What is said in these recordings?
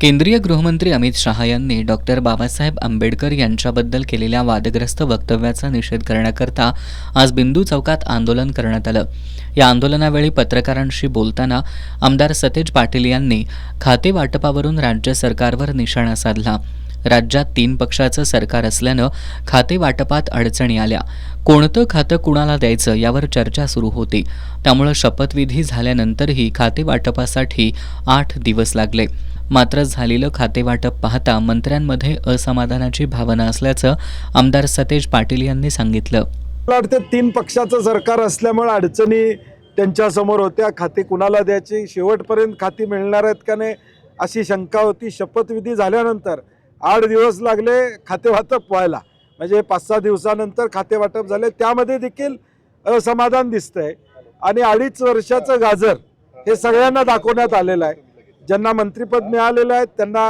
केंद्रीय गृहमंत्री अमित शहा यांनी डॉक्टर बाबासाहेब आंबेडकर यांच्याबद्दल केलेल्या वादग्रस्त वक्तव्याचा निषेध करण्याकरता आज बिंदू चौकात आंदोलन करण्यात आलं। या आंदोलनावेळी पत्रकारांशी बोलताना आमदार सतेज पाटील यांनी खाते वाटपावरून राज्य सरकारवर निशाणा साधला। राज्यात 3 पक्षाचं सरकार असल्यानं खाते वाटपात अडचणी आल्या। कोणतं खातं कुणाला द्यायचं यावर चर्चा सुरू होती। त्यामुळे शपथविधी झाल्यानंतरही खाते वाटपासाठी 8 दिवस लागले। मात्र झालेलं खातेवाटप पाहता मंत्र्यांमध्ये असमाधानाची भावना असल्याचं आमदार सतेज पाटील यांनी सांगितलं। मला वाटतं 3 पक्षाचं सरकार असल्यामुळे अडचणी त्यांच्यासमोर होत्या। खाते कुणाला द्यायची, शेवटपर्यंत खाती मिळणार आहेत का नाही अशी शंका होती। शपथविधी झाल्यानंतर 8 दिवस लागले खाते वाटप व्हायला, म्हणजे 5-6 दिवसानंतर खाते वाटप झाले। त्यामध्ये देखील असमाधान दिसतंय आणि 2.5 वर्षाचं गाजर हे सगळ्यांना दाखवण्यात आलेलं आहे। ज्यांना मंत्रिपद मिळालेलं आहे त्यांना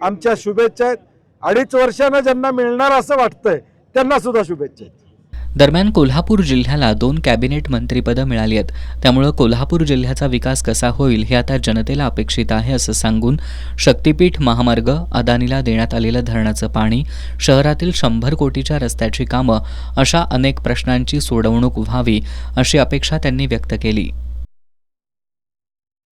आमच्या शुभेच्छा आहेत। 2.5 वर्षांना ज्यांना मिळणार असं वाटतंय त्यांना सुद्धा शुभेच्छा आहेत। दरम्यान कोल्हापूर जिल्ह्याला 2 कॅबिनेट मंत्रिपदं मिळाली आहेत। त्यामुळे कोल्हापूर जिल्ह्याचा विकास कसा होईल हे आता जनतेला अपेक्षित आहे असं सांगून शक्तीपीठ महामार्ग, अदानीला देण्यात आलेलं धरणाचं पाणी, शहरातील 100 कोटीच्या रस्त्याची कामं अशा अनेक प्रश्नांची सोडवणूक व्हावी अशी अपेक्षा त्यांनी व्यक्त केली।